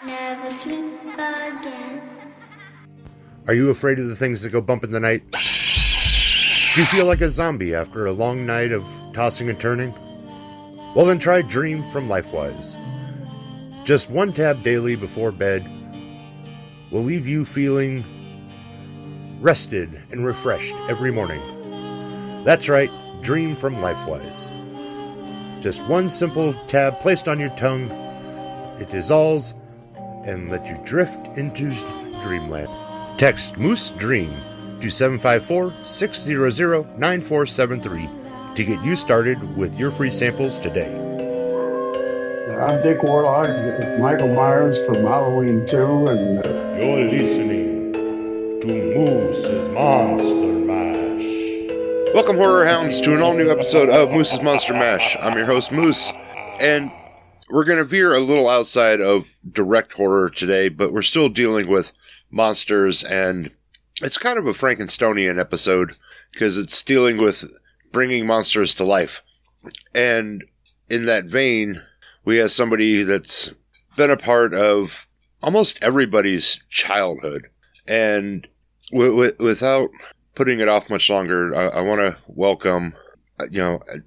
never sleep again. Are you afraid of the things that go bump in the night? Do you feel like a zombie after a long night of tossing and turning? Well, then try Dream from LifeWise. Just one tab daily before bed will leave you feeling rested and refreshed every morning. That's right, Dream from LifeWise. Just one simple tab placed on your tongue, it dissolves and let you drift into dreamland. Text Moose Dream to 754-600-9473 to get you started with your free samples today. I'm Dick Warlock, Michael Myers from Halloween 2, and You're listening to Moose's Monster Mash. Welcome, horror hounds, to an all-new episode of Moose's Monster Mash. I'm your host, Moose, and we're going to veer a little outside of direct horror today, but we're still dealing with monsters, and it's kind of a Frankensteinian episode because it's dealing with bringing monsters to life. And in that vein, we have somebody that's been a part of almost everybody's childhood. And without putting it off much longer, I want to welcome, an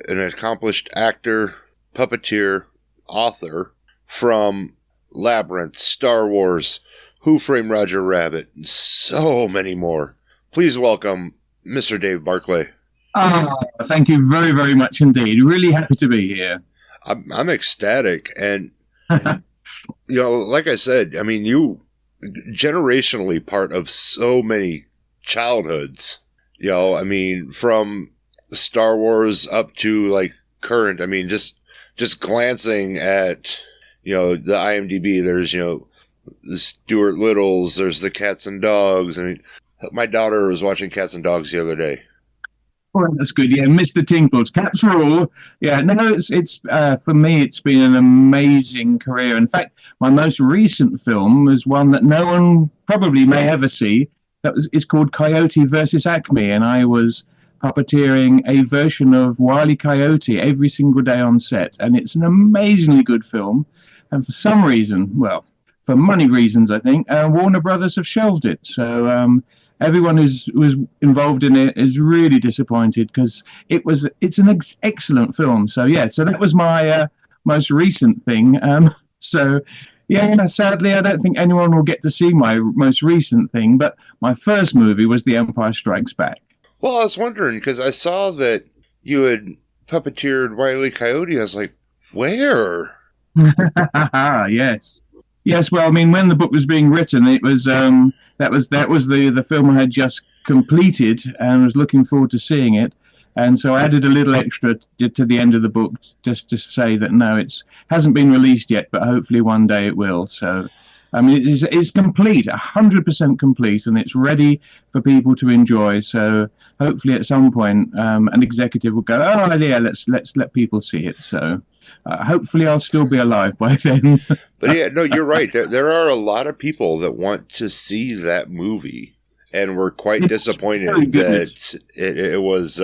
accomplished actor, puppeteer, author from Labyrinth, Star Wars, Who Framed Roger Rabbit, and so many more. Please welcome Mr. Dave Barclay. Thank you very, very much indeed. Really happy to be here. I'm ecstatic. And, like I said, I mean, you generationally part of so many childhoods, from Star Wars up to like current. I mean, just glancing at, the IMDb, there's, the Stuart Littles, there's the Cats and Dogs. I mean, my daughter was watching Cats and Dogs the other day. Oh, that's good. Yeah, Mr. Tinkles, Caps Rule. Yeah, no, it's for me, it's been an amazing career. In fact, my most recent film was one that no one probably may ever see. It's called Coyote versus Acme, and I was puppeteering a version of Wile E. Coyote every single day on set, and it's an amazingly good film. And for some reason, for money reasons, I think, Warner Brothers have shelved it. So everyone who was involved in it is really disappointed because it's an excellent film. So that was my most recent thing. Sadly, I don't think anyone will get to see my most recent thing. But my first movie was The Empire Strikes Back. Well, I was wondering because I saw that you had puppeteered Wile E. Coyote. I was like, where? Yes. Well, I mean, when the book was being written, it was that was the film I had just completed and was looking forward to seeing it, and so I added a little extra to the end of the book just to say that no, it hasn't been released yet, but hopefully one day it will. So, I mean, it's complete, 100% complete, and it's ready for people to enjoy. So, hopefully, at some point, an executive will go, "Oh, yeah, let's let people see it." So. Hopefully I'll still be alive by then. But yeah, no, you're right. There are a lot of people that want to see that movie, and were quite disappointed that it was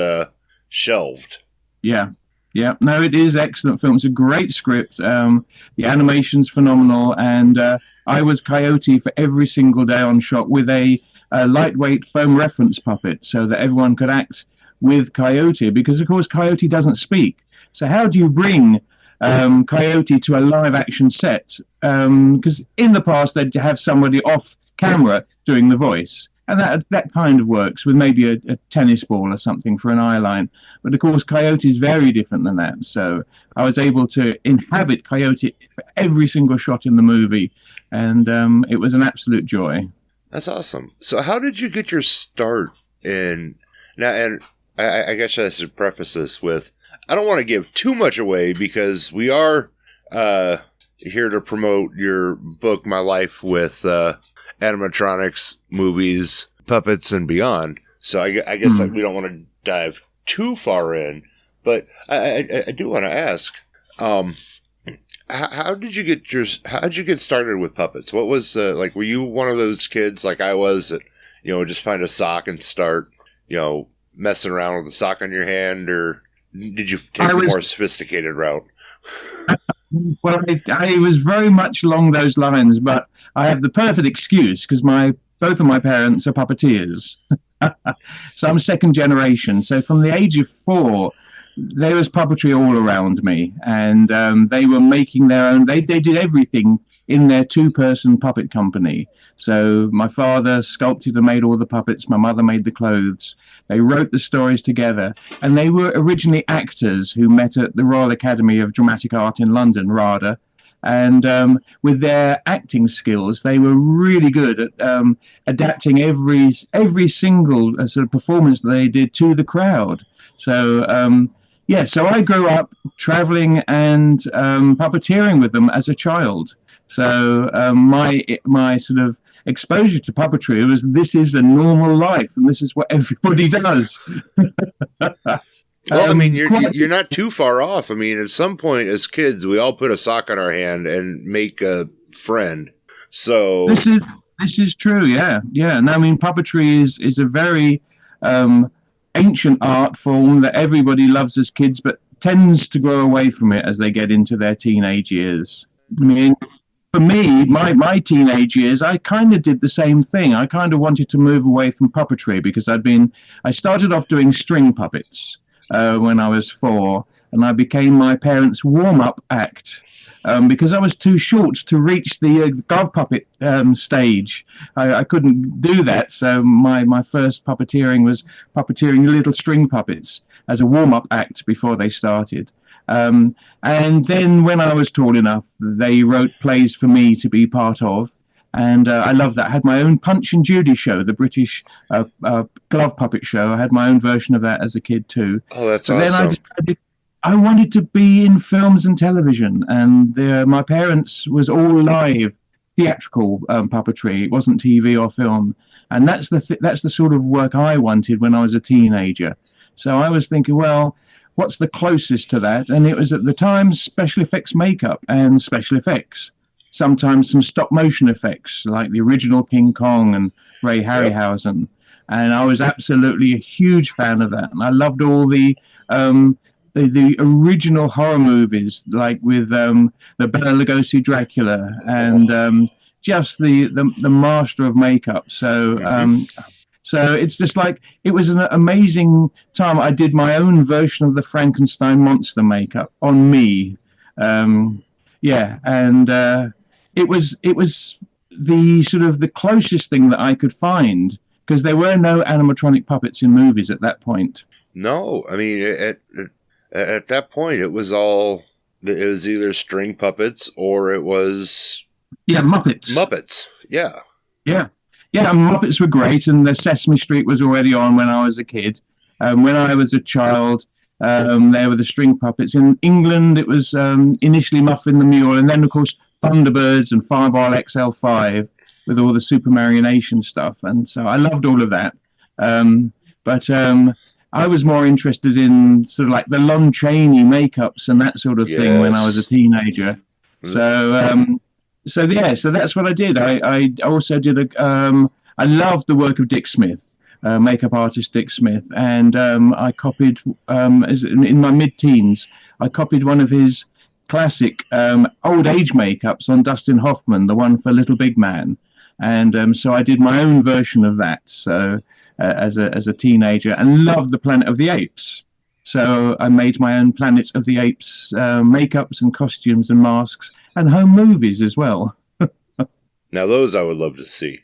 shelved. Yeah. No, it is excellent film. It's a great script. The animation's phenomenal, and I was Coyote for every single day on shot with a lightweight foam reference puppet so that everyone could act with Coyote, because of course Coyote doesn't speak. So how do you bring Coyote to a live action set? Because in the past they'd have somebody off camera doing the voice, and that kind of works with maybe a tennis ball or something for an eye line. But of course Coyote is very different than that. So I was able to inhabit Coyote for every single shot in the movie, and it was an absolute joy. That's awesome. So how did you get your start in now? And I guess I should preface this with, I don't want to give too much away because we are here to promote your book, My Life with Animatronics, movies, puppets, and beyond. So I guess we don't want to dive too far in, but I do want to ask, how did you get started with puppets? What was like? Were you one of those kids like I was that just find a sock and start messing around with the sock on your hand, or did you take the more sophisticated route? Well, I was very much along those lines, but I have the perfect excuse because both of my parents are puppeteers. So I'm second generation. So from the age of 4, there was puppetry all around me, and they were making their own. They did everything in their 2-person puppet company. So my father sculpted and made all the puppets. My mother made the clothes. They wrote the stories together, and they were originally actors who met at the Royal Academy of Dramatic Art in London, RADA. And with their acting skills, they were really good at adapting every single sort of performance that they did to the crowd. So so I grew up traveling and puppeteering with them as a child. So my sort of exposure to puppetry was, this is a normal life, and this is what everybody does. Well, I mean, you're not too far off. I mean, at some point as kids, we all put a sock on our hand and make a friend. So this is true. Yeah. And I mean, puppetry is a very ancient art form that everybody loves as kids, but tends to grow away from it as they get into their teenage years. I mean, for me, my teenage years, I kind of did the same thing. I kind of wanted to move away from puppetry because I started off doing string puppets when I was 4, and I became my parents' warm-up act because I was too short to reach the glove puppet stage. I couldn't do that, so my first puppeteering was puppeteering little string puppets as a warm-up act before they started. And then when I was tall enough, they wrote plays for me to be part of. And I loved that. I had my own Punch and Judy show, the British glove puppet show. I had my own version of that as a kid too. Oh, that's awesome. Then I decided I wanted to be in films and television. And my parents was all live theatrical puppetry. It wasn't TV or film. And that's the sort of work I wanted when I was a teenager. So I was thinking, well, what's the closest to that? And it was at the time special effects makeup and special effects. Sometimes some stop motion effects like the original King Kong and Ray Harryhausen. And I was absolutely a huge fan of that. And I loved all the original horror movies, like with the Bela Lugosi Dracula and just the master of makeup. So it's just like, it was an amazing time. I did my own version of the Frankenstein monster makeup on me. It was the sort of the closest thing that I could find, because there were no animatronic puppets in movies at that point. No, I mean, at that point, it was either string puppets or it was... Yeah, Muppets. Muppets, yeah. Yeah, Muppets were great, and the Sesame Street was already on when I was a kid. When I was a child, there were the string puppets. In England, it was initially Muffin the Mule, and then, of course, Thunderbirds and Fireball XL5 with all the Super Marionation stuff. And so I loved all of that. But I was more interested in sort of like the Lon Chaney makeups and that sort of thing when I was a teenager. So that's what I did. I also did I loved the work of Dick Smith, makeup artist Dick Smith, and I copied in my mid-teens. I copied one of his classic old age makeups on Dustin Hoffman, the one for Little Big Man, and so I did my own version of that. So as a teenager, and loved the Planet of the Apes. So I made my own Planet of the Apes makeups and costumes and masks, and home movies as well. Now those I would love to see.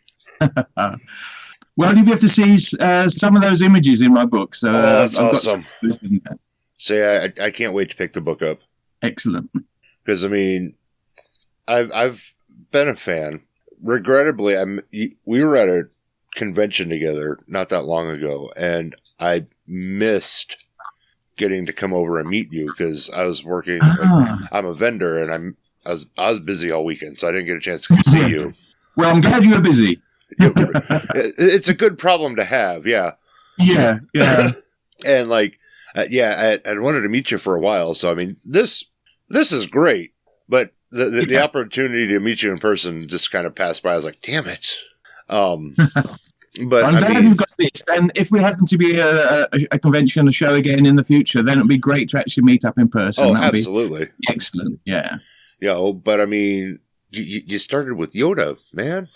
Well, you'll be able to see some of those images in my book. So that's awesome. I can't wait to pick the book up. Excellent. Because I mean, I've been a fan. Regrettably, we were at a convention together not that long ago, and I missed getting to come over and meet you because I was working. I'm a vendor, and I was busy all weekend, so I didn't get a chance to come see you. Well, I'm glad you were busy. It's a good problem to have, yeah. Yeah. And I wanted to meet you for a while, so I mean, this is great, but the opportunity to meet you in person just kind of passed by. I was like, damn it. But I'm glad you've got this. And if we happen to be a convention, a show again in the future, then it'd be great to actually meet up in person. Oh, That'd absolutely. be excellent. Yeah. But I mean, you started with Yoda, man.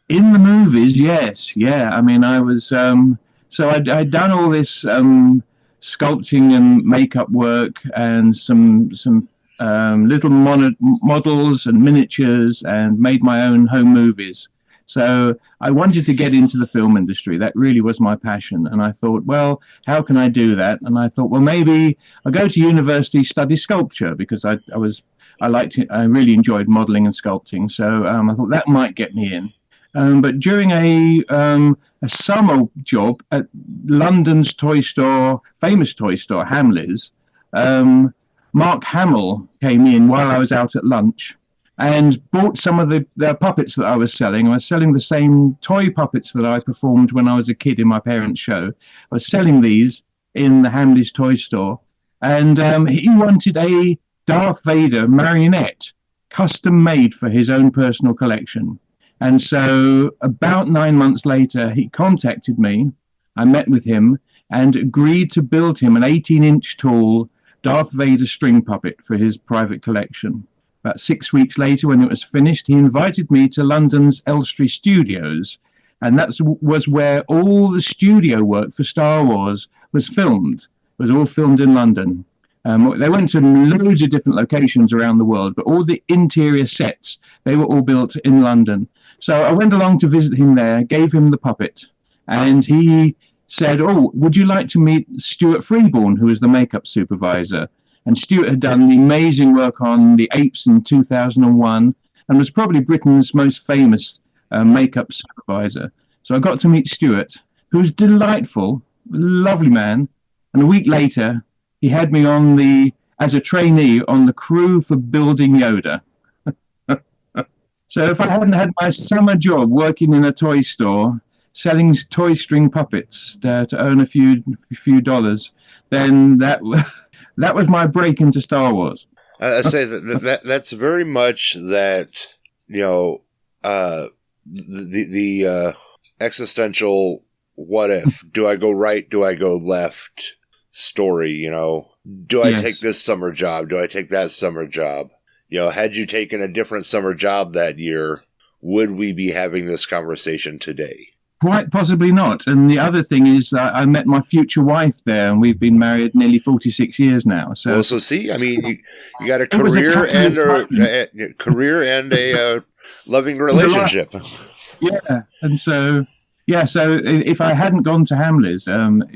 In the movies, yes. Yeah. I mean, I was, so I'd done all this sculpting and makeup work and some little models and miniatures and made my own home movies. So I wanted to get into the film industry. That really was my passion. And I thought, well, how can I do that? And I thought, well, maybe I'll go to university, study sculpture, because I really enjoyed modeling and sculpting. So I thought that might get me in. But during a summer job at London's toy store, famous toy store, Hamleys, Mark Hamill came in while I was out at lunch and bought some of the puppets that I was selling. I was selling the same toy puppets that I performed when I was a kid in my parents' show. I was selling these in the Hamleys toy store. And he wanted a Darth Vader marionette custom made for his own personal collection. And so about 9 months later, he contacted me. I met with him and agreed to build him an 18-inch tall Darth Vader string puppet for his private collection. About 6 weeks later, when it was finished, he invited me to London's Elstree Studios. And that was where all the studio work for Star Wars was filmed. It was all filmed in London. They went to loads of different locations around the world, but all the interior sets, they were all built in London. So I went along to visit him there, gave him the puppet, and he said, oh, would you like to meet Stuart Freeborn, who was the makeup supervisor? And Stuart had done the amazing work on the Apes in 2001 and was probably Britain's most famous makeup supervisor. So I got to meet Stuart, who was delightful, lovely man. And a week later, he had me as a trainee on the crew for building Yoda. So if I hadn't had my summer job working in a toy store, selling toy string puppets to earn a few dollars, then that was my break into Star Wars. I say that's very much that, the existential what if, do I go right, do I go left story, do I take this summer job, do I take that summer job? Had you taken a different summer job that year, would we be having this conversation today? Quite possibly not. And the other thing is I met my future wife there, and we've been married nearly 46 years now. So see, I mean, you got a career and a loving relationship. Yeah. And so if I hadn't gone to Hamleys,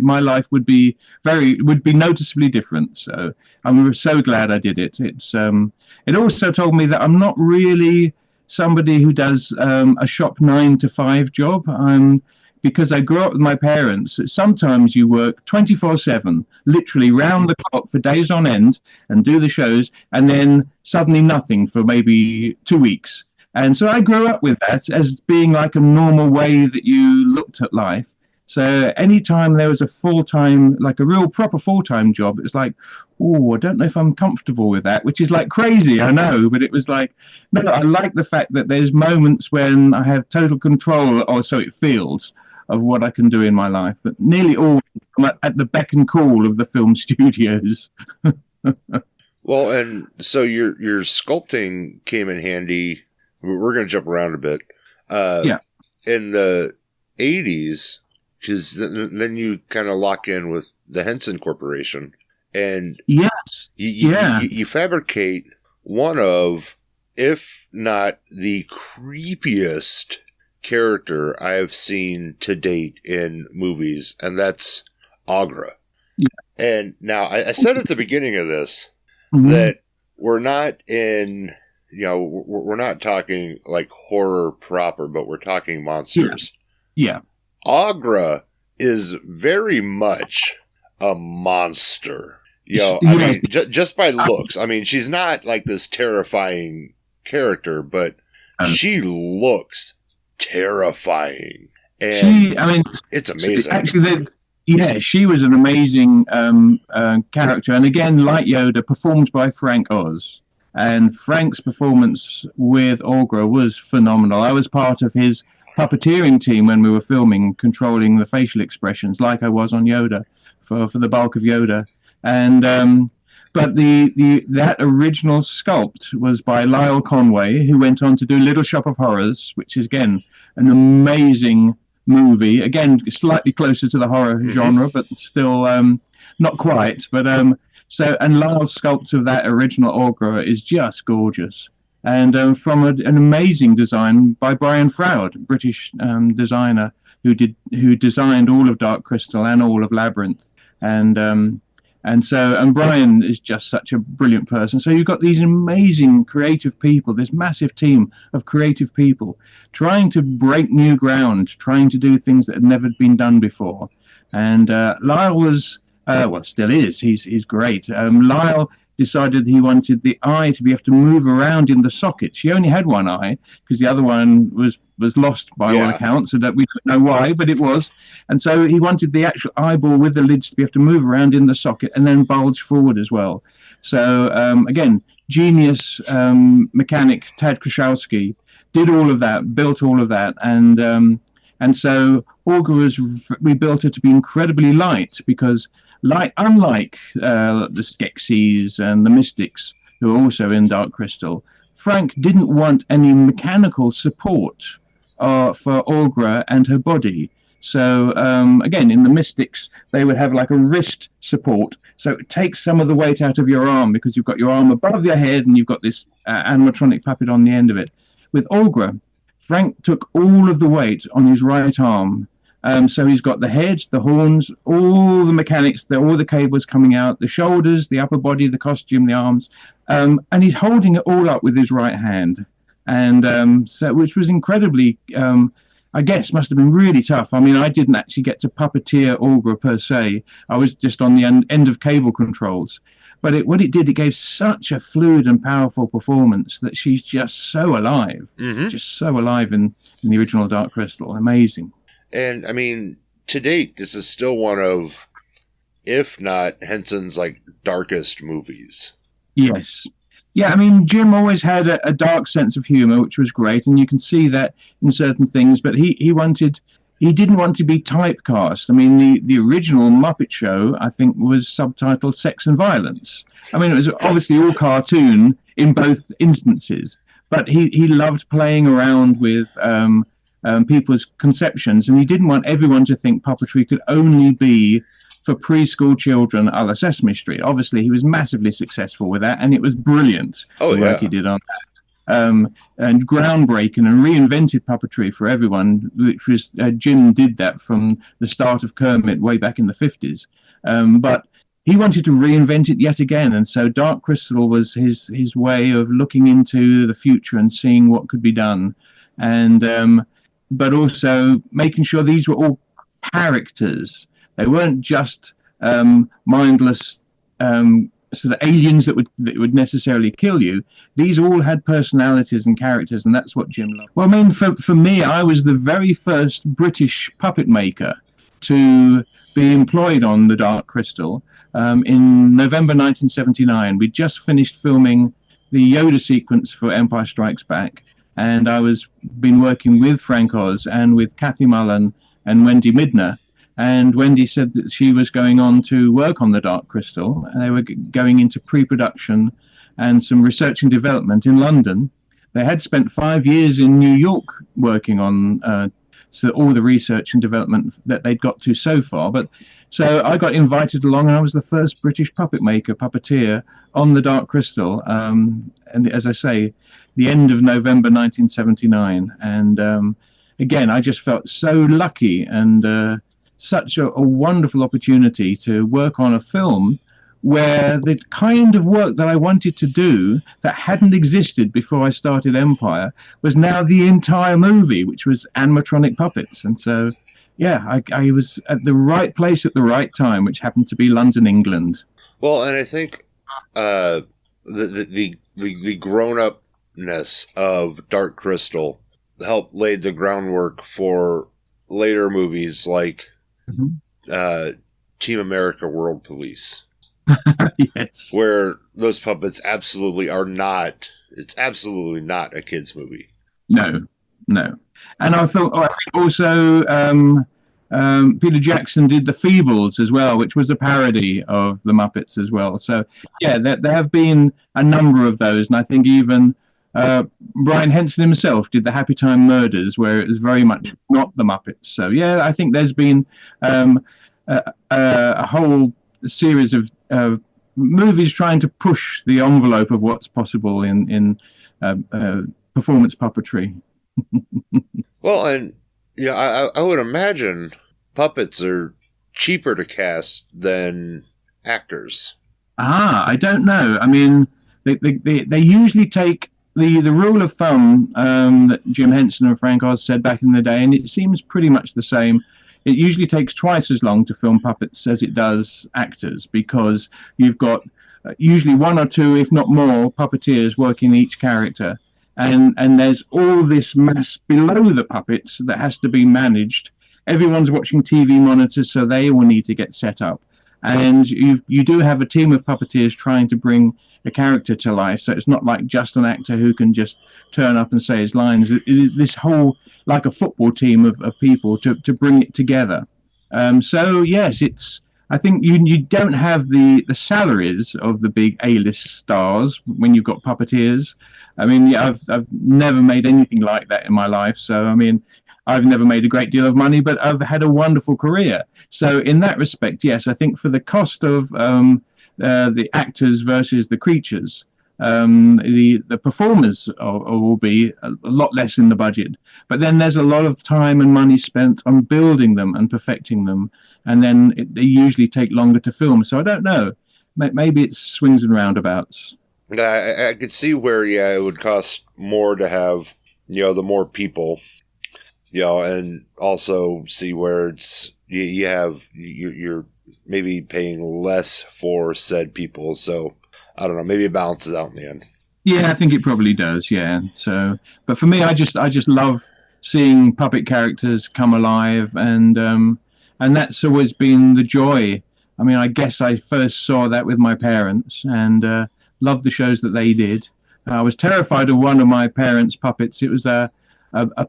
my life would be noticeably different. So I'm so glad I did it. It also told me that I'm not really somebody who does a shop 9 to 5 job. Because I grew up with my parents. Sometimes you work 24/7, literally round the clock for days on end, and do the shows, and then suddenly nothing for maybe 2 weeks. And so I grew up with that as being like a normal way that you looked at life. So anytime there was a full-time, like a real proper full-time job, it was like, oh, I don't know if I'm comfortable with that, which is like crazy, I know. But it was like, no, I like the fact that there's moments when I have total control, or so it feels, of what I can do in my life. But nearly always I'm at the beck and call of the film studios. Well, and so your sculpting came in handy. We're going to jump around a bit. In the 80s, because then you kind of lock in with the Henson Corporation, and you fabricate one of, if not the creepiest character I've seen to date in movies, and that's Agra. Yeah. And now I said at the beginning of this that we're not in... we're not talking like horror proper, but we're talking monsters. Yeah. Agra is very much a monster. Just by looks. I mean, she's not like this terrifying character, but she looks terrifying. And it's amazing. Actually, she was an amazing character. And again, like Yoda, performed by Frank Oz. And Frank's performance with Agra was phenomenal. I was part of his puppeteering team when we were filming, controlling the facial expressions, like I was on Yoda for the bulk of Yoda. And But that original sculpt was by Lyle Conway, who went on to do Little Shop of Horrors, which is again an amazing movie. Again, slightly closer to the horror genre, but still not quite. But and Lyle's sculpt of that original Aughra is just gorgeous. And from an amazing design by Brian Froud, British designer who designed all of Dark Crystal and all of Labyrinth. And Brian is just such a brilliant person. So you've got these amazing creative people, this massive team of creative people trying to break new ground, trying to do things that had never been done before. And Lyle was, still is, he's great. Lyle decided he wanted the eye to be able to move around in the socket. She only had one eye because the other one was lost by all accounts, so that we don't know why, but it was. And so he wanted the actual eyeball with the lids to be able to move around in the socket and then bulge forward as well. So again, genius mechanic Tad Kraszowski did all of that, built all of that, and so Aughra we built her to be incredibly light because, unlike the Skeksis and the Mystics, who are also in Dark Crystal, Frank didn't want any mechanical support for Aughra and her body. So again, in the Mystics, they would have like a wrist support. So it takes some of the weight out of your arm because you've got your arm above your head and you've got this animatronic puppet on the end of it. With Aughra, Frank took all of the weight on his right arm. So he's got the head, the horns, all the mechanics, all the cables coming out, the shoulders, the upper body, the costume, the arms, and he's holding it all up with his right hand. And so, which was incredibly, I guess, must have been really tough. I mean, I didn't actually get to puppeteer Aughra per se. I was just on the end of cable controls. But what it did, it gave such a fluid and powerful performance that she's just so alive, just so alive in the original Dark Crystal. Amazing. And I mean, to date, this is still one of, if not Henson's like darkest movies. Yes. Yeah, I mean, Jim always had a dark sense of humor, which was great, and you can see that in certain things, but he didn't want to be typecast. I mean, the original Muppet Show, I think, was subtitled Sex and Violence. I mean, it was obviously all cartoon in both instances, but he loved playing around with people's conceptions, and he didn't want everyone to think puppetry could only be for preschool children a la Sesame Street. Obviously, he was massively successful with that, and it was brilliant, the work he did on that. And groundbreaking and reinvented puppetry for everyone, which was Jim did that from the start of Kermit way back in the 50s. But he wanted to reinvent it yet again, and so Dark Crystal was his way of looking into the future and seeing what could be done. And but also making sure these were all characters. They weren't just mindless sort of aliens that would necessarily kill you. These all had personalities and characters, and that's what Jim loved. Well, I mean, for me, I was the very first British puppet maker to be employed on the Dark Crystal in November 1979. We'd just finished filming the Yoda sequence for Empire Strikes Back, and I was been working with Frank Oz and with Kathy Mullen and Wendy Midner. And Wendy said that she was going on to work on the Dark Crystal, and they were going into pre-production and some research and development in London. They had spent 5 years in New York working on so all the research and development that they'd got to so far. But so I got invited along, and I was the first British puppeteer on the Dark Crystal. And as I say, the end of November 1979. And again, I just felt so lucky and such a wonderful opportunity to work on a film where the kind of work that I wanted to do that hadn't existed before I started Empire was now the entire movie, which was animatronic puppets. And so, yeah, I was at the right place at the right time, which happened to be London, England. Well, and I think the grown-upness of Dark Crystal helped lay the groundwork for later movies like Team America World Police. Yes. Where those puppets absolutely are not, it's absolutely not a kid's movie. No. And I thought also Peter Jackson did The Feebles as well, which was a parody of the Muppets as well. So yeah, there have been a number of those, and I think even Brian Henson himself did the Happy Time Murders, where it was very much not the Muppets. So yeah, I think there's been a whole series of movies trying to push the envelope of what's possible in performance puppetry. Well, and yeah, I would imagine puppets are cheaper to cast than actors. I don't know. I mean, they usually take the rule of thumb that Jim Henson and Frank Oz said back in the day, and it seems pretty much the same. It usually takes twice as long to film puppets as it does actors, because you've got usually one or two, if not more, puppeteers working each character. And there's all this mass below the puppets that has to be managed. Everyone's watching TV monitors, so they all need to get set up. And you do have a team of puppeteers trying to bring a character to life. So it's not like just an actor who can just turn up and say his lines. This whole, like a football team of people to bring it together. So yes, I think you don't have the salaries of the big A-list stars when you've got puppeteers. I mean, yeah, I've never made anything like that in my life. So, I mean, I've never made a great deal of money, but I've had a wonderful career. So in that respect, yes, I think for the cost of the actors versus the creatures, the performers will be a lot less in the budget. But then there's a lot of time and money spent on building them and perfecting them. And then they usually take longer to film. So I don't know. Maybe it's swings and roundabouts. I could see where, yeah, it would cost more to have, the more people, and also see where it's, you're maybe paying less for said people. So I don't know, maybe it balances out in the end. Yeah, I think it probably does. Yeah. So, but for me, I just love seeing puppet characters come alive, and that's always been the joy. I mean, I guess I first saw that with my parents, and loved the shows that they did. I was terrified of one of my parents' puppets. It was a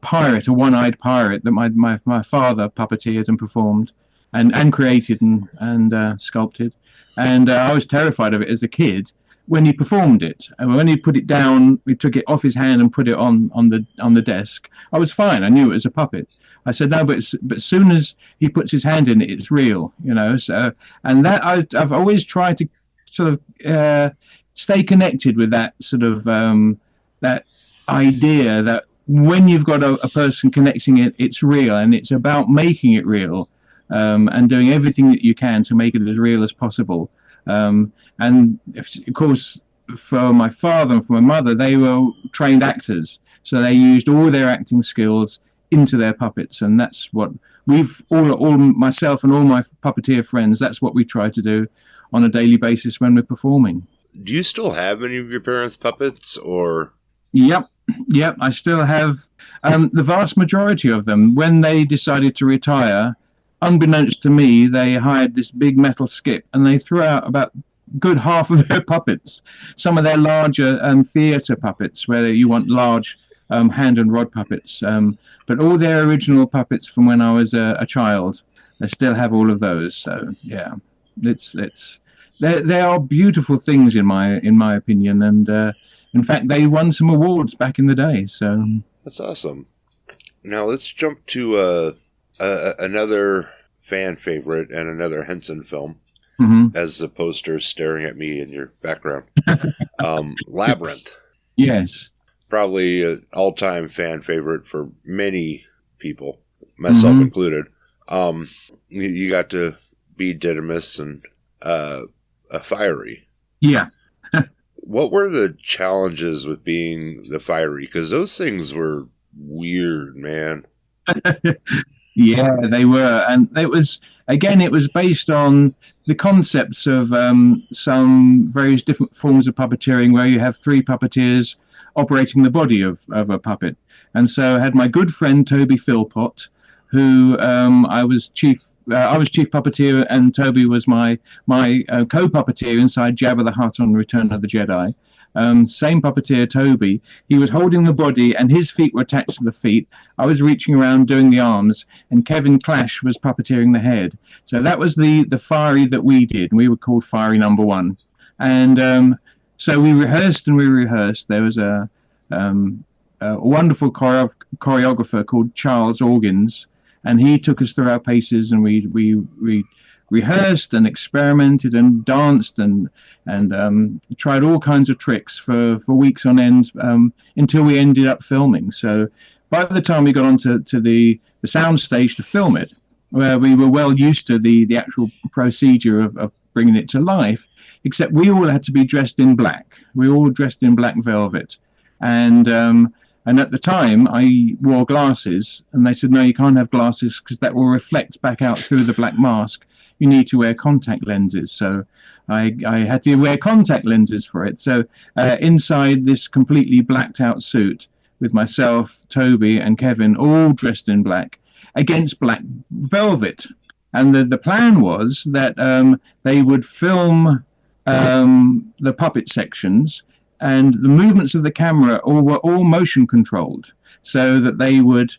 pirate, a one-eyed pirate that my father puppeteered and performed and created and sculpted. And I was terrified of it as a kid when he performed it. And when he put it down, we took it off his hand and put it on the desk. I was fine. I knew it was a puppet. I said, no, but as soon as he puts his hand in it, it's real, So, and that I've always tried to sort of stay connected with that sort of that idea that when you've got a person connecting it, it's real, and it's about making it real, and doing everything that you can to make it as real as possible. And of course, for my father and for my mother, they were trained actors, so they used all their acting skills into their puppets, and that's what we've all myself and all my puppeteer friends, that's what we try to do on a daily basis when we're performing. Do you still have any of your parents' puppets, or? Yep. I still have the vast majority of them. When they decided to retire, unbeknownst to me, they hired this big metal skip, and they threw out about good half of their puppets. Some of their larger theatre puppets, where you want large hand and rod puppets. But all their original puppets from when I was a child, I still have all of those. So yeah, they are beautiful things in my opinion, and in fact they won some awards back in the day. So that's awesome. Now let's jump to another fan favorite and another Henson film, as the poster staring at me in your background. Labyrinth. Yes. Probably an all-time fan favorite for many people, myself included. You got to be Didymus and a fiery. Yeah. What were the challenges with being the fiery? Because those things were weird, man. Yeah, they were. And it was based on the concepts of some various different forms of puppeteering, where you have three puppeteers operating the body of a puppet. And so I had my good friend Toby Philpott, who I was chief puppeteer, and Toby was my co-puppeteer inside Jabba the Hutt on Return of the Jedi. same puppeteer, Toby. He was holding the body and his feet were attached to the feet. I was reaching around doing the arms, and Kevin Clash was puppeteering the head. So that was the Fiery that we did. We were called Fiery number 1. And so we rehearsed and we rehearsed. There was a wonderful choreographer called Charles Organs, and he took us through our paces, and we rehearsed and experimented and danced and tried all kinds of tricks for weeks on end, until we ended up filming. So by the time we got onto the sound stage to film it, where we were well used to the actual procedure of bringing it to life, except we all had to be dressed in black. We were all dressed in black velvet. And at the time, I wore glasses, and they said, no, you can't have glasses because that will reflect back out through the black mask. You need to wear contact lenses. So I had to wear contact lenses for it. So inside this completely blacked out suit with myself, Toby, and Kevin, all dressed in black against black velvet. And the plan was that they would film the puppet sections, and the movements of the camera were all motion controlled, so that they would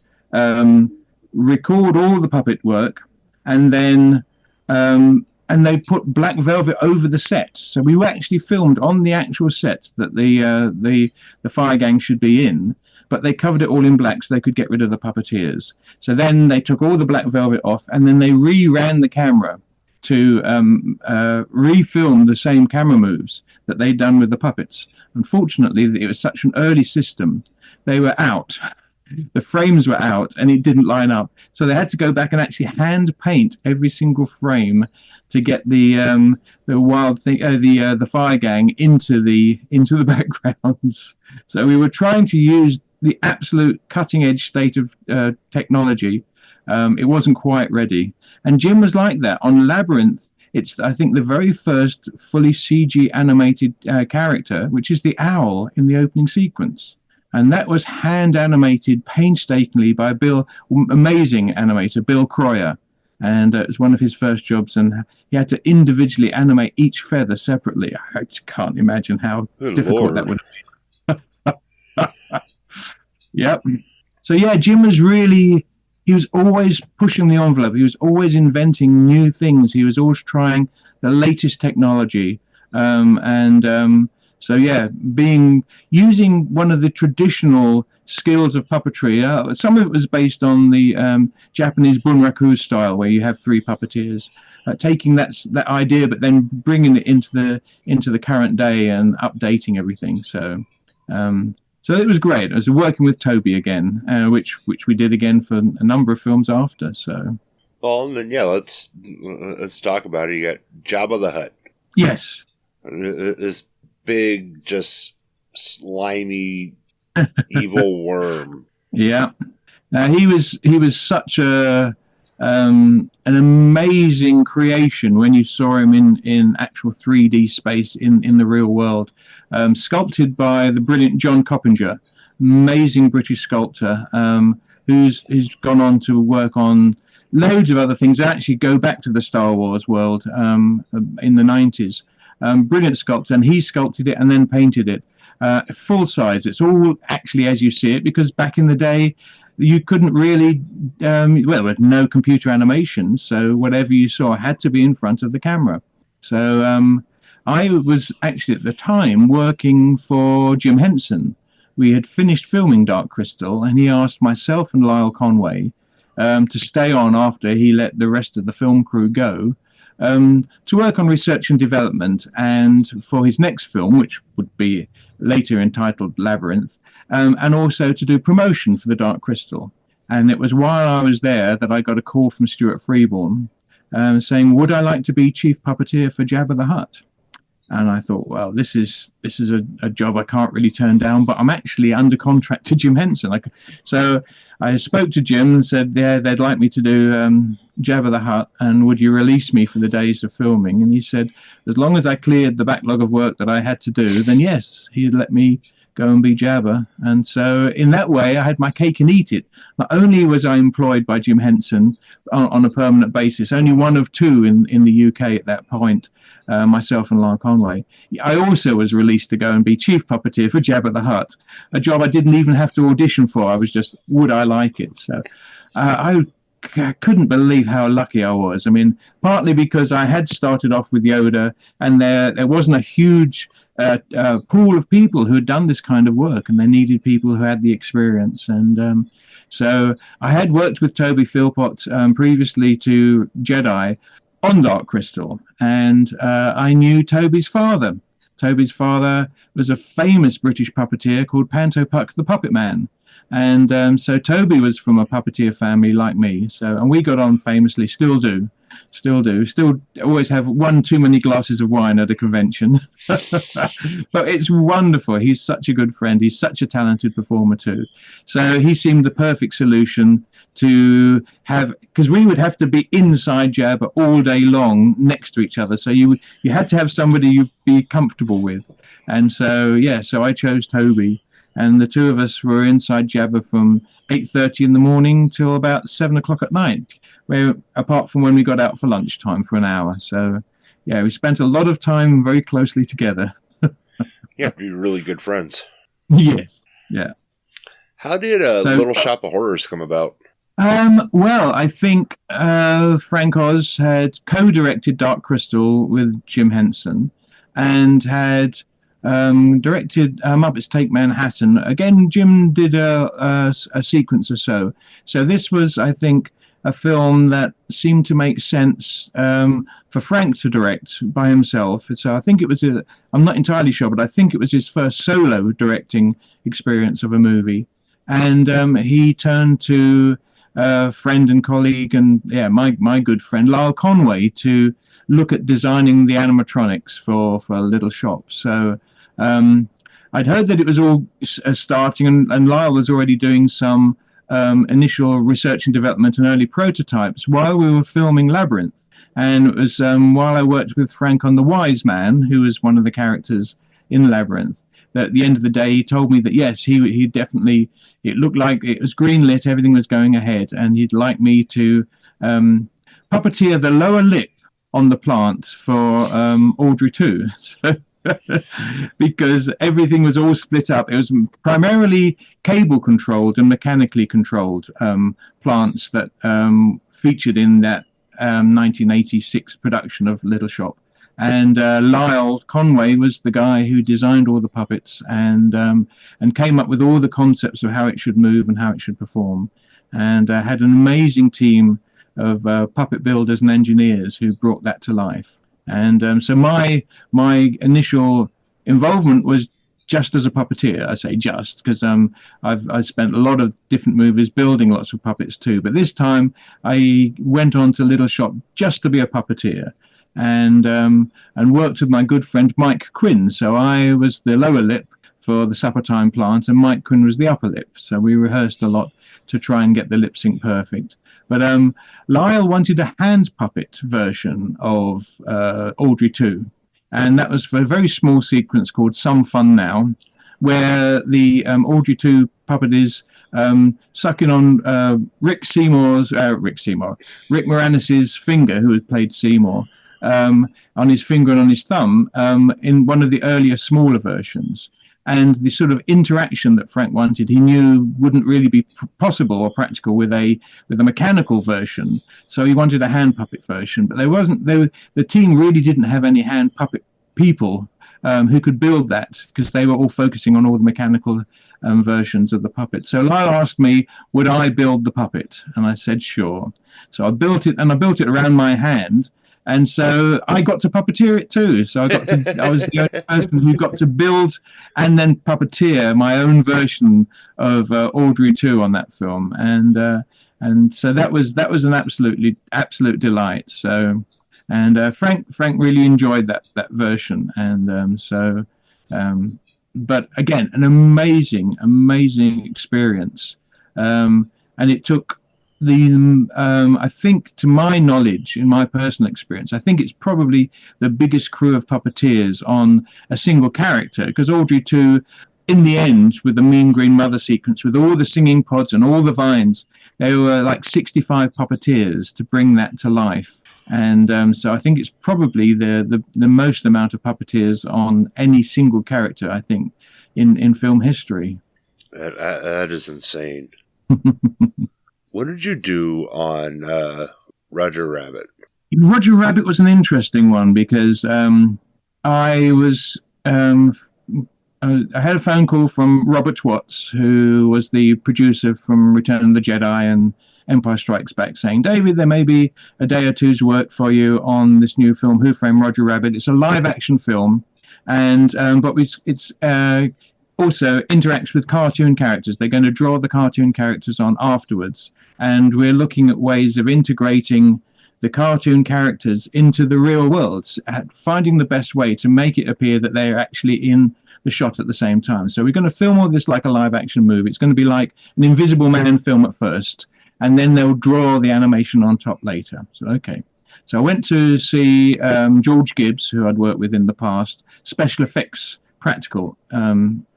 record all the puppet work, and then they put black velvet over the set. So we were actually filmed on the actual set that the Fire Gang should be in, but they covered it all in black so they could get rid of the puppeteers. So then they took all the black velvet off, and then they re-ran the camera to refilm the same camera moves that they'd done with the puppets. Unfortunately, it was such an early system, they were out. The frames were out and it didn't line up. So they had to go back and actually hand paint every single frame to get the wild thing, the Fire Gang into the backgrounds. So we were trying to use the absolute cutting edge state of technology. It wasn't quite ready. And Jim was like that. On Labyrinth, it's, I think, the very first fully CG animated character, which is the owl in the opening sequence. And that was hand animated painstakingly by amazing animator, Bill Croyer. And it was one of his first jobs, and he had to individually animate each feather separately. I just can't imagine how difficult that would have been. Yep. So yeah, Jim was really, he was always pushing the envelope. He was always inventing new things. He was always trying the latest technology. So yeah, using one of the traditional skills of puppetry. Some of it was based on the Japanese bunraku style, where you have 3 puppeteers. Taking that idea, but then bringing it into the current day and updating everything. So it was great. I was working with Toby again, which we did again for a number of films after. So, well, and then yeah, let's talk about it. You got Jabba the Hutt. Yes, this big, just slimy, evil worm. Yeah, he was such an amazing creation when you saw him in actual 3D space in the real world. Sculpted by the brilliant John Coppinger, amazing British sculptor, who's gone on to work on loads of other things that actually go back to the Star Wars world in the 90s. Brilliant sculptor, and he sculpted it and then painted it full size. It's all actually as you see it, because back in the day you couldn't really, there was no computer animation, so whatever you saw had to be in front of the camera. So I was actually at the time working for Jim Henson. We had finished filming Dark Crystal, and he asked myself and Lyle Conway to stay on after he let the rest of the film crew go, to work on research and development, and for his next film, which would be later entitled Labyrinth, and also to do promotion for the Dark Crystal. And it was while I was there that I got a call from Stuart Freeborn saying, would I like to be chief puppeteer for Jabba the Hutt? And I thought, well, this is a job I can't really turn down, but I'm actually under contract to Jim Henson. So I spoke to Jim and said, yeah, they'd like me to do Jabba the Hutt, and would you release me for the days of filming? And he said, as long as I cleared the backlog of work that I had to do, then yes, he'd let me go and be Jabba. And so in that way, I had my cake and eat it. Not only was I employed by Jim Henson on a permanent basis, only one of two in the UK at that point, myself and Lyle Conway, I also was released to go and be chief puppeteer for Jabba the Hutt, a job I didn't even have to audition for. I was just, would I like it? So I couldn't believe how lucky I was. I mean, partly because I had started off with Yoda, and there wasn't a huge pool of people who had done this kind of work, and they needed people who had the experience. And so I had worked with Toby Philpott previously to Jedi on Dark Crystal, and I knew Toby's father. Toby's father was a famous British puppeteer called Panto Puck the Puppet Man. And so Toby was from a puppeteer family like me. So, and we got on famously, still always have one too many glasses of wine at a convention. But it's wonderful. He's such a good friend. He's such a talented performer too. So he seemed the perfect solution to have, because we would have to be inside Jabba all day long next to each other. So you had to have somebody you'd be comfortable with. And so, yeah, so I chose Toby. And the two of us were inside Jabba from 8:30 in the morning till about 7 o'clock at night, where, apart from when we got out for lunchtime for an hour. So, yeah, we spent a lot of time very closely together. Yeah, you're really good friends. Yes, yeah. How did Little Shop of Horrors come about? Well, I think Frank Oz had co-directed Dark Crystal with Jim Henson and had directed Muppets Take Manhattan. Again, Jim did a sequence or so. So this was, I think, a film that seemed to make sense for Frank to direct by himself. So I think it was, I'm not entirely sure, but I think it was his first solo directing experience of a movie. And he turned to friend and colleague and, yeah, my good friend, Lyle Conway, to look at designing the animatronics for Little Shop. So I'd heard that it was all starting, and Lyle was already doing some initial research and development and early prototypes while we were filming Labyrinth. And it was while I worked with Frank on The Wise Man, who was one of the characters in Labyrinth, that at the end of the day he told me that yes, he definitely, it looked like it was greenlit, everything was going ahead, and he'd like me to puppeteer the lower lip on the plant for Audrey 2. Because everything was all split up. It was primarily cable controlled and mechanically controlled plants that featured in that 1986 production of Little Shop. And Lyle Conway was the guy who designed all the puppets and came up with all the concepts of how it should move and how it should perform, and had an amazing team of puppet builders and engineers who brought that to life. And so my initial involvement was just as a puppeteer. I say just because I've spent a lot of different movies building lots of puppets too. But this time I went on to Little Shop just to be a puppeteer, and worked with my good friend Mike Quinn. So I was the lower lip for the Supper Time plant, and Mike Quinn was the upper lip. So we rehearsed a lot to try and get the lip sync perfect. But Lyle wanted a hand puppet version of Audrey 2. And that was for a very small sequence called Some Fun Now, where the Audrey 2 puppet is sucking on Rick Moranis' finger, who had played Seymour, on his finger and on his thumb in one of the earlier, smaller versions. And the sort of interaction that Frank wanted, he knew wouldn't really be possible or practical with a mechanical version. So he wanted a hand puppet version, but the team really didn't have any hand puppet people who could build that, because they were all focusing on all the mechanical versions of the puppet. So Lyle asked me, would I build the puppet? And I said, sure. So I built it, and I built it around my hand. And so I got to puppeteer it too. So I was the only person who got to build and then puppeteer my own version of Audrey 2 on that film. And so that was an absolute delight. So, and Frank really enjoyed that version. And but again, an amazing experience. And it took I think, to my knowledge, in my personal experience, I think it's probably the biggest crew of puppeteers on a single character, because Audrey 2 in the end, with the Mean Green Mother sequence, with all the singing pods and all the vines, there were like 65 puppeteers to bring that to life. And so I think it's probably the most amount of puppeteers on any single character, I think, in film history. That is insane. What did you do on Roger Rabbit? Roger Rabbit was an interesting one because I had a phone call from Robert Watts, who was the producer from Return of the Jedi and Empire Strikes Back, saying, David, there may be a day or two's work for you on this new film, Who Framed Roger Rabbit. It's a live-action film, and but it's also interacts with cartoon characters. They're going to draw the cartoon characters on afterwards, and we're looking at ways of integrating the cartoon characters into the real world, at finding the best way to make it appear that they're actually in the shot at the same time. So we're going to film all this like a live-action movie. It's going to be like an Invisible Man film at first, and then they'll draw the animation on top later. So, okay. So I went to see George Gibbs, who I'd worked with in the past, special effects, practical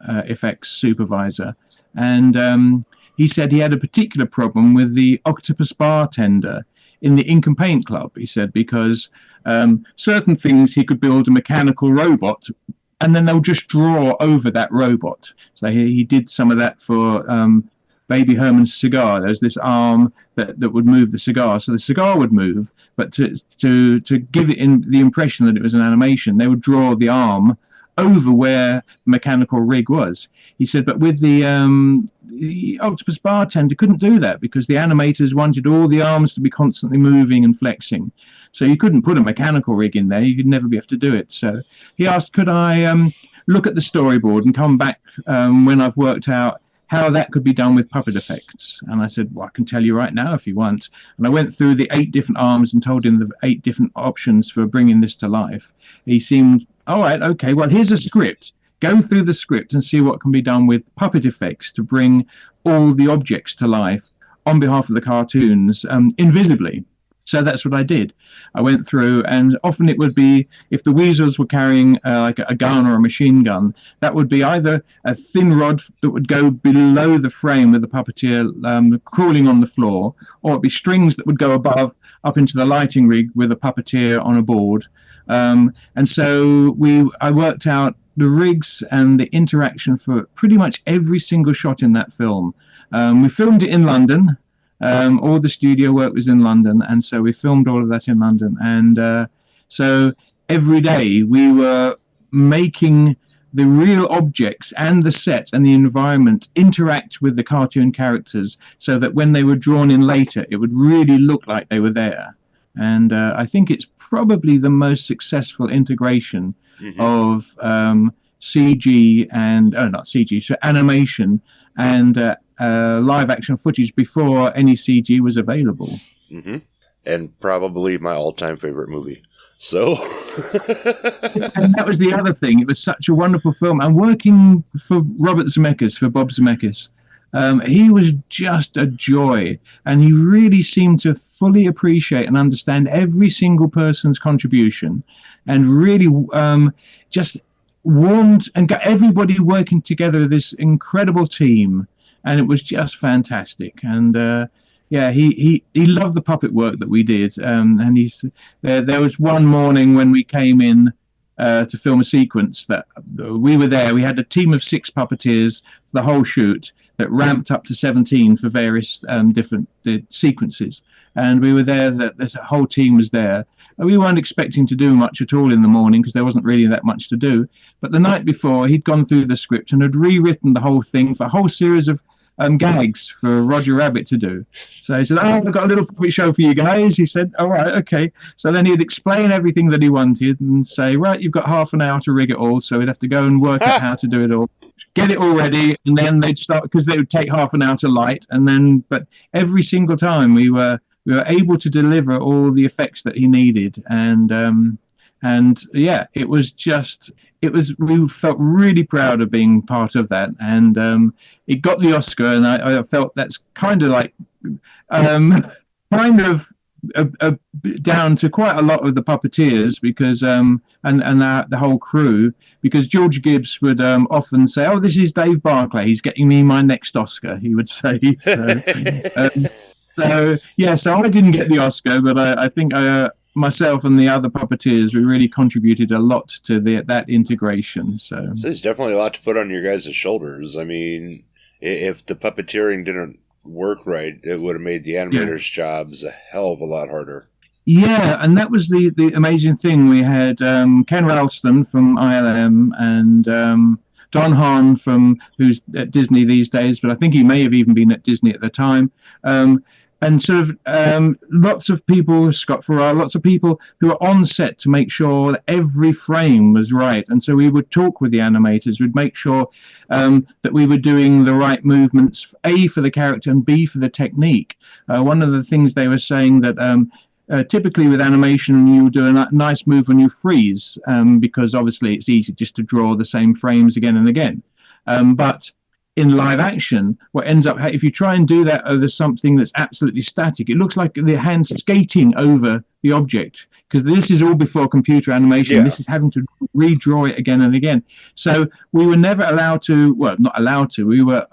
effects supervisor. And he said he had a particular problem with the octopus bartender in the Ink and Paint Club, he said, because certain things he could build a mechanical robot and then they'll just draw over that robot. So he did some of that for Baby Herman's cigar. There's this arm that would move the cigar, so the cigar would move, but to give it in the impression that it was an animation, they would draw the arm over where the mechanical rig was. He said, but with the octopus bartender couldn't do that because the animators wanted all the arms to be constantly moving and flexing. So you couldn't put a mechanical rig in there. You could never be able to do it. So he asked, could I look at the storyboard and come back when I've worked out how that could be done with puppet effects? And I said, well, I can tell you right now if you want. And I went through the 8 different arms and told him the 8 different options for bringing this to life. He seemed, all right, okay, well, here's a script. Go through the script and see what can be done with puppet effects to bring all the objects to life on behalf of the cartoons invisibly. So that's what I did. I went through, and often it would be, if the weasels were carrying like a gun or a machine gun, that would be either a thin rod that would go below the frame with the puppeteer crawling on the floor, or it'd be strings that would go above up into the lighting rig with a puppeteer on a board. And so I worked out the rigs and the interaction for pretty much every single shot in that film. We filmed it in London. All the studio work was in London, and so we filmed all of that in London. And so every day we were making the real objects and the set and the environment interact with the cartoon characters so that when they were drawn in later, it would really look like they were there. And I think it's probably the most successful integration of CG and, not CG, so animation and live action footage before any CG was available. And probably my all-time favorite movie. So and that was the other thing. It was such a wonderful film. And working for Robert Zemeckis, for Bob Zemeckis, he was just a joy, and he really seemed to fully appreciate and understand every single person's contribution, and really just warmed and got everybody working together, this incredible team, and it was just fantastic. And he loved the puppet work that we did, and there was one morning when we came in to film a sequence that we were there. We had a team of 6 puppeteers for the whole shoot that ramped up to 17 for various different sequences, and we were there. The whole team was there. We weren't expecting to do much at all in the morning because there wasn't really that much to do. But the night before, he'd gone through the script and had rewritten the whole thing for a whole series of gags for Roger Rabbit to do. So he said, I've got a little puppet show for you guys. He said, all right, okay. So then he'd explain everything that he wanted and say, right, you've got half an hour to rig it all. So we'd have to go and work out how to do it all, get it all ready, and then they'd start, because they would take half an hour to light. And then, but every single time we were able to deliver all the effects that he needed. And yeah, we felt really proud of being part of that. And it got the Oscar, and I felt that's kind of like, kind of down to quite a lot of the puppeteers because and the whole crew, because George Gibbs would often say, "Oh, this is Dave Barclay. He's getting me my next Oscar." He would say. So I didn't get the Oscar, but I think myself and the other puppeteers, we really contributed a lot to that integration. So there's definitely a lot to put on your guys' shoulders. I mean, if the puppeteering didn't work right, it would have made the animators' jobs a hell of a lot harder. Yeah, and that was the amazing thing. We had Ken Ralston from ILM and Don Hahn who's at Disney these days, but I think he may have even been at Disney at the time. And sort of lots of people, Scott Farrar, lots of people who were on set to make sure that every frame was right. And so we would talk with the animators, we'd make sure that we were doing the right movements, A, for the character and B, for the technique. One of the things they were saying that typically with animation, you do a nice move when you freeze, because obviously it's easy just to draw the same frames again and again. But in live action, what ends up, if you try and do that over something that's absolutely static, it looks like the hand skating over the object, because this is all before computer animation. Yeah. This is having to redraw it again and again. So we were never allowed to, well, not allowed to, we were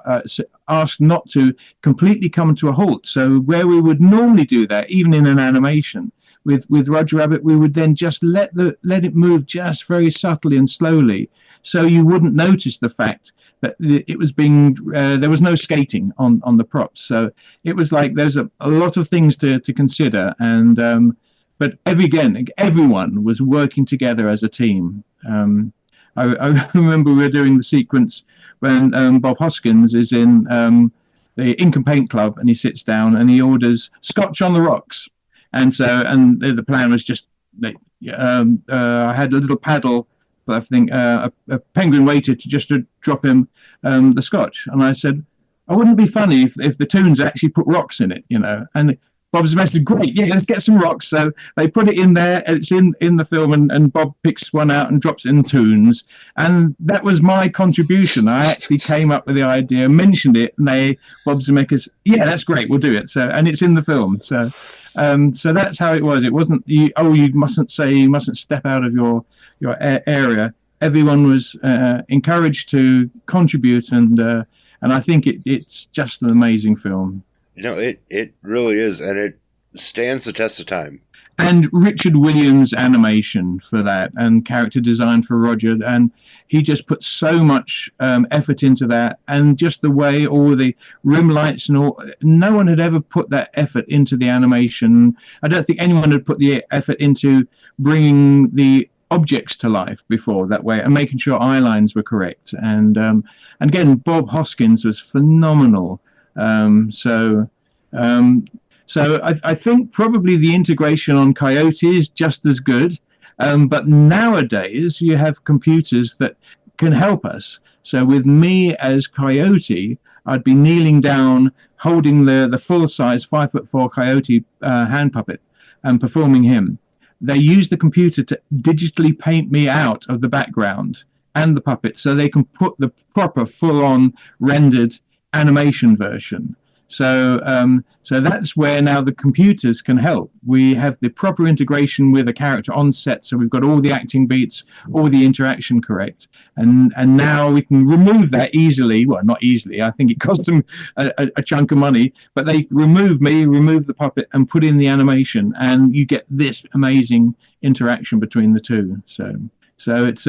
asked not to completely come to a halt. So where we would normally do that, even in an animation, with Roger Rabbit, we would then just let it move just very subtly and slowly, so you wouldn't notice the fact that it was being there was no skating on the props. So it was like there's a lot of things to consider, and but everyone was working together as a team. I remember we were doing the sequence when Bob Hoskins is in the Ink and Paint Club, and he sits down and he orders Scotch on the rocks, and the plan was just I had a little paddle. I think a penguin waited to drop him the scotch, and I said, "Oh, wouldn't it be funny if the tunes actually put rocks in it, you know?" And Bob's message, "Great, yeah, let's get some rocks." So they put it in there, and it's in the film, and Bob picks one out and drops in tunes, and that was my contribution. I actually came up with the idea, mentioned it, and Bob Zemeckis, "Yeah, that's great, we'll do it." So, and it's in the film. So that's how it was. It wasn't you mustn't step out of your area. Everyone was encouraged to contribute, and I think it's just an amazing film. You know, it really is, and it stands the test of time. And Richard Williams' animation for that, and character design for Roger, and he just put so much effort into that, and just the way all the rim lights and all, no one had ever put that effort into the animation. I don't think anyone had put the effort into bringing the objects to life before that way, and making sure eye lines were correct. And again, Bob Hoskins was phenomenal. So I think probably the integration on Coyote is just as good, but nowadays you have computers that can help us. So with me as Coyote, I'd be kneeling down, holding the full-size 5'4" Coyote hand puppet and performing him. They use the computer to digitally paint me out of the background and the puppet, so they can put the proper full-on rendered animation version. So that's where now the computers can help. We have the proper integration with a character on set, so we've got all the acting beats, all the interaction correct, and now we can remove that easily. Well, not easily. I think it cost them a chunk of money, but they remove the puppet, and put in the animation, and you get this amazing interaction between the two. So it's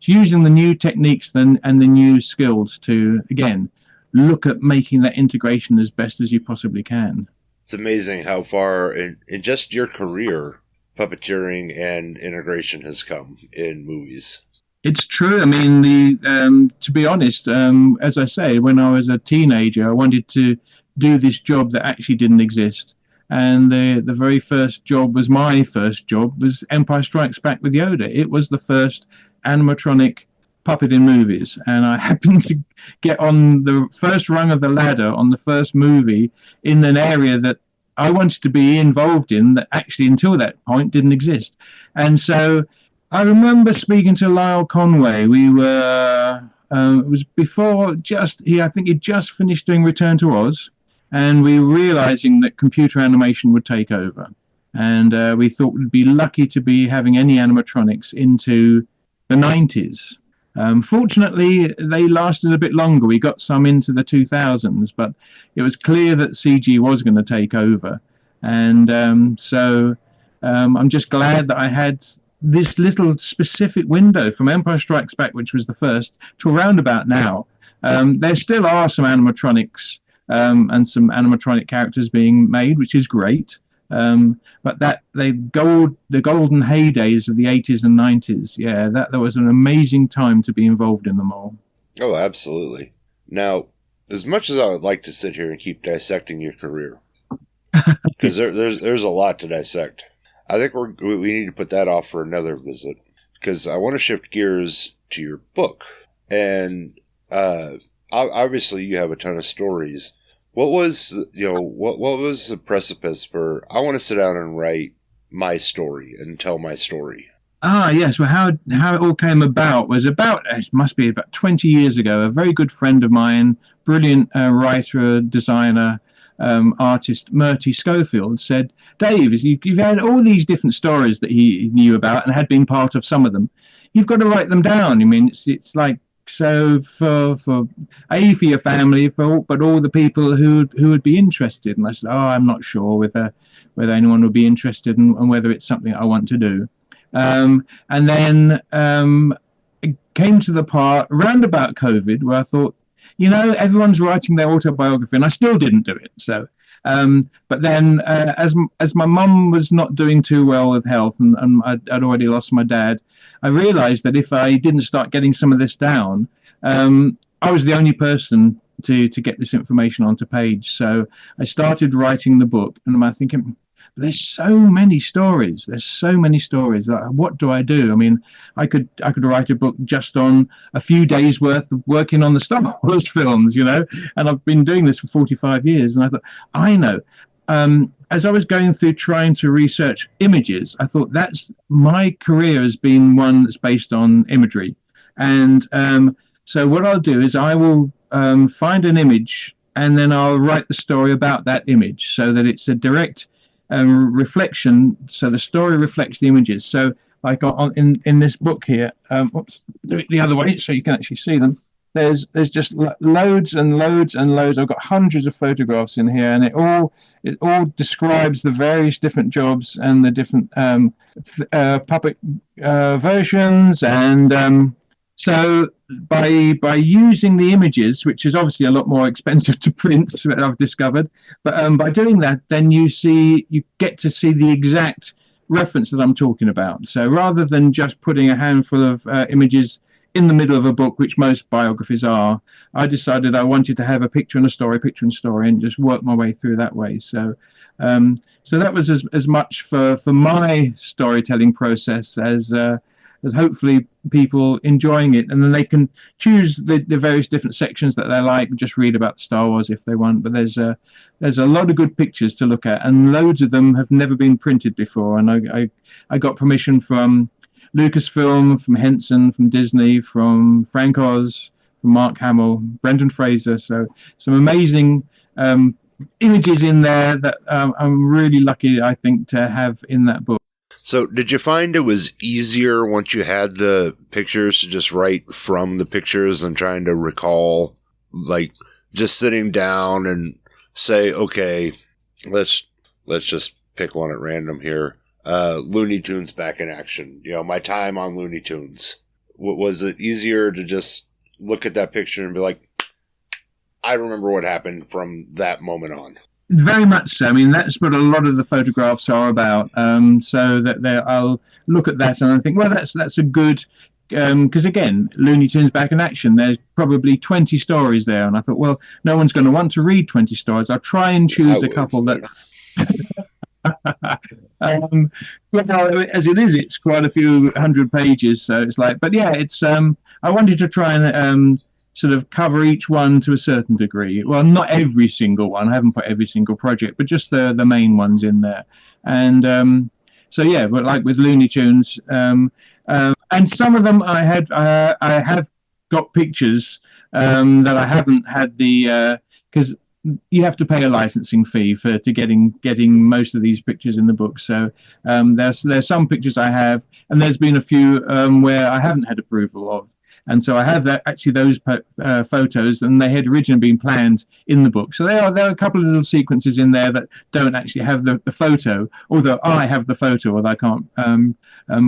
using the new techniques and the new skills to, again, look at making that integration as best as you possibly can. It's amazing how far in just your career puppeteering and integration has come in movies. It's true. I mean, to be honest, as I say, when I was a teenager, I wanted to do this job that actually didn't exist. And the very first job was my first job, was Empire Strikes Back with Yoda. It was the first animatronic puppet in movies, and I happened to get on the first rung of the ladder on the first movie in an area that I wanted to be involved in, that actually until that point didn't exist. And so I remember speaking to Lyle Conway. We were it was before I think he'd just finished doing Return to Oz, and we were realizing that computer animation would take over. and we thought we'd be lucky to be having any animatronics into the 90s. Fortunately, they lasted a bit longer. We got some into the 2000s, but it was clear that CG was going to take over. And so I'm just glad that I had this little specific window from Empire Strikes Back, which was the first, to around about now. There still are some animatronics and some animatronic characters being made, which is great. But the golden heydays of the 80s and 90s, yeah, that was an amazing time to be involved in them all. Oh, absolutely. Now, as much as I would like to sit here and keep dissecting your career, because there's a lot to dissect, I think we need to put that off for another visit, because I want to shift gears to your book. And obviously you have a ton of stories. What was the precipice for, I want to sit down and write my story and tell my story? Yes. Well, how it all came about was it must be about 20 years ago. A very good friend of mine, brilliant writer, designer, artist, Murty Schofield, said, Dave, you've had all these different stories that he knew about and had been part of some of them. You've got to write them down. I mean, it's like, so for your family, but all the people who would be interested. And I said, I'm not sure whether anyone would be interested and whether it's something I want to do. And then it came to the part around about COVID where I thought, everyone's writing their autobiography, and I still didn't do it. So, but then as my mum was not doing too well with health, and I'd already lost my dad, I realized that if I didn't start getting some of this down, I was the only person to get this information onto page. So I started writing the book, and I'm thinking, there's so many stories. Like, what do I do? I mean, I could write a book just on a few days worth of working on the Star Wars films, and I've been doing this for 45 years. And I thought, I know. As I was going through trying to research images, I thought that's my career has been one that's based on imagery. And so what I'll do is I will find an image, and then I'll write the story about that image so that it's a direct reflection. So the story reflects the images. So like in this book here, do it the other way so you can actually see them. There's just loads and loads and loads. I've got hundreds of photographs in here, and it all describes the various different jobs and the different puppet versions. And so by using the images, which is obviously a lot more expensive to print, I've discovered, but by doing that, then you get to see the exact reference that I'm talking about. So rather than just putting a handful of images in the middle of a book, which most biographies are, I decided I wanted to have a picture and story, and just work my way through that way. So that was as much for my storytelling process as hopefully people enjoying it, and then they can choose the various different sections that they like, just read about Star Wars if they want. But there's a lot of good pictures to look at, and loads of them have never been printed before. And I got permission from Lucasfilm, from Henson, from Disney, from Frank Oz, from Mark Hamill, Brendan Fraser. So some amazing images in there that I'm really lucky, I think, to have in that book. So did you find it was easier once you had the pictures to just write from the pictures than trying to recall, like just sitting down and say, okay, let's just pick one at random here. Looney Tunes back in action. My time on Looney Tunes. Was it easier to just look at that picture and be like, I remember what happened from that moment on? Very much so. I mean, that's what a lot of the photographs are about. So that I'll look at that and I think, well, that's a good, because again, Looney Tunes back in action, there's probably 20 stories there. And I thought, well, no one's going to want to read 20 stories. I'll try and choose a couple that... well, as it is, it's quite a few hundred pages. So it's like, but yeah, it's, I wanted to try and sort of cover each one to a certain degree. Well, not every single one. I haven't put every single project, but just the main ones in there. And so yeah, but like with Looney Tunes, and some of them I have got pictures that I haven't had because you have to pay a licensing fee to getting most of these pictures in the book. So there's some pictures I have, and there's been a few where I haven't had approval of. And so I have those photos, and they had originally been planned in the book. So there are a couple of little sequences in there that don't actually have the photo, although I have the photo, although I can't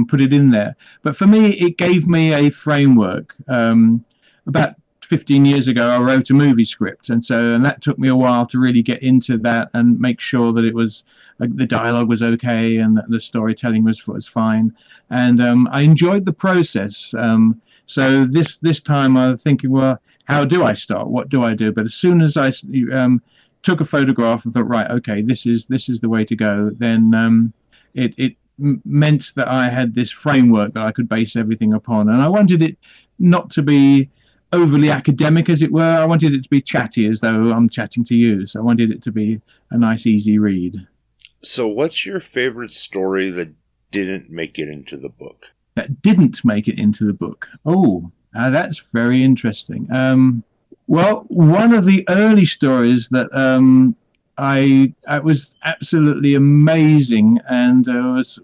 put it in there. But for me, it gave me a framework. About 15 years ago, I wrote a movie script, and that took me a while to really get into that and make sure that it was the dialogue was okay and that the storytelling was fine. And I enjoyed the process. So this time I was thinking, well, how do I start? What do I do? But as soon as I took a photograph and thought, right, okay, this is the way to go, then it meant that I had this framework that I could base everything upon. And I wanted it not to be overly academic, as it were. I wanted it to be chatty, as though I'm chatting to you. So I wanted it to be a nice, easy read. So what's your favorite story that didn't make it into the book? That didn't make it into the book. Oh, that's very interesting. Well, one of the early stories that I was absolutely amazing, and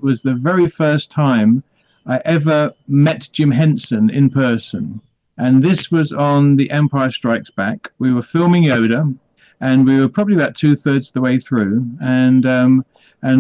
was the very first time I ever met Jim Henson in person. And this was on The Empire Strikes Back. We were filming Yoda, and we were probably about 2/3 the way through. And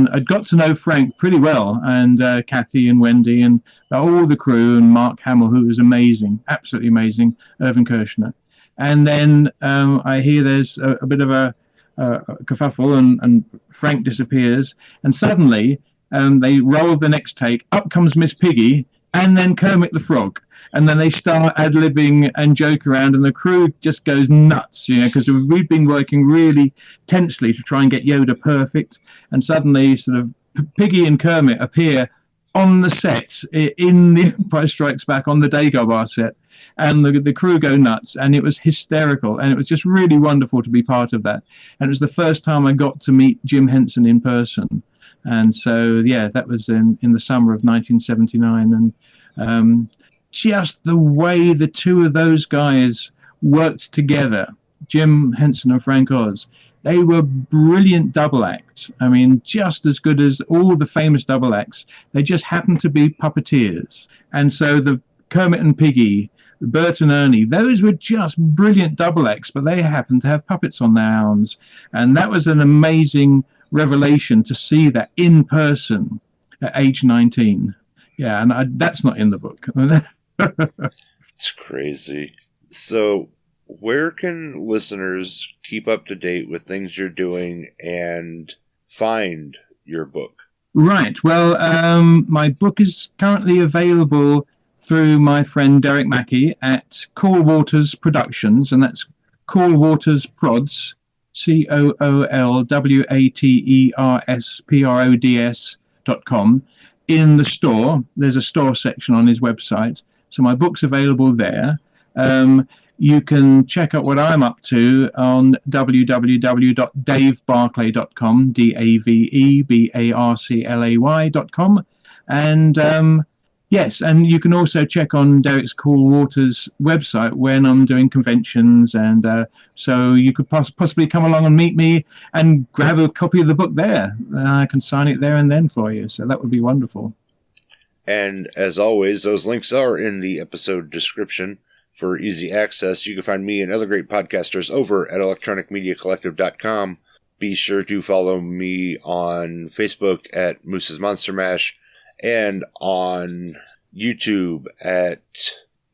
I'd got to know Frank pretty well, and Kathy and Wendy and all the crew, and Mark Hamill, who was amazing, absolutely amazing, Irvin Kershner. And then I hear there's a bit of a kerfuffle, and Frank disappears, and suddenly they roll the next take. Up comes Miss Piggy, and then Kermit the Frog. And then they start ad-libbing and joke around, and the crew just goes nuts, because we've been working really tensely to try and get Yoda perfect. And suddenly sort of Piggy and Kermit appear on the set in The Empire Strikes Back, on the Dagobah set. And the crew go nuts, and it was hysterical. And it was just really wonderful to be part of that. And it was the first time I got to meet Jim Henson in person. And so, yeah, that was in the summer of 1979. And just the way the two of those guys worked together, Jim Henson and Frank Oz, they were brilliant double acts. I mean, just as good as all the famous double acts. They just happened to be puppeteers. And so the Kermit and Piggy, Bert and Ernie, those were just brilliant double acts, but they happened to have puppets on their arms. And that was an amazing revelation to see that in person at age 19. Yeah, and that's not in the book. It's crazy. So where can listeners keep up to date with things you're doing and find your book? Right. Well, my book is currently available through my friend Derek Mackey at Cool Waters Productions, and that's Cool Waters Prods, CoolWatersProds.com. In the store, there's a store section on his website. So my book's available there. You can check out what I'm up to on www.davebarclay.com, DAVEBARCLAY.com. And yes, and you can also check on Derek's Cool Waters website when I'm doing conventions. And so you could possibly come along and meet me and grab a copy of the book there. I can sign it there and then for you. So that would be wonderful. And as always, those links are in the episode description for easy access. You can find me and other great podcasters over at electronicmediacollective.com. Be sure to follow me on Facebook at Moose's Monster Mash and on YouTube at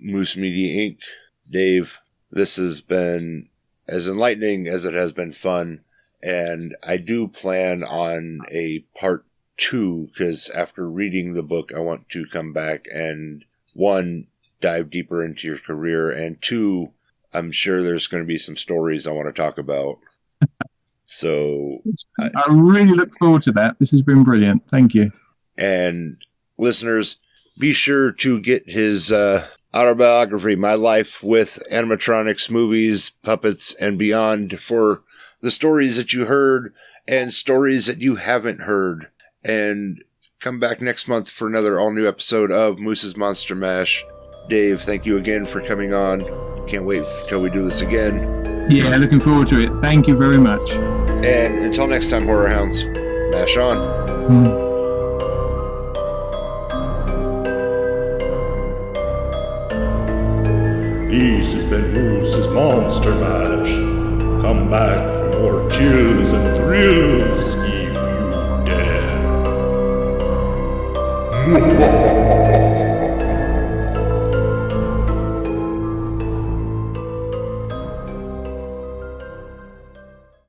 Moose Media Inc. Dave, this has been as enlightening as it has been fun, and I do plan on a part 2, because after reading the book, I want to come back and, 1, dive deeper into your career, and 2, I'm sure there's going to be some stories I want to talk about. So I really look forward to that. This has been brilliant. Thank you. And listeners, be sure to get his autobiography, My Life with Animatronics, Movies, Puppets, and Beyond, for the stories that you heard and stories that you haven't heard. And come back next month for another all-new episode of Moose's Monster Mash. Dave, thank you again for coming on. Can't wait till we do this again. Yeah, looking forward to it. Thank you very much. And until next time, Horror Hounds, mash on. This has been Moose's Monster Mash. Come back for more chills and thrills if you dare.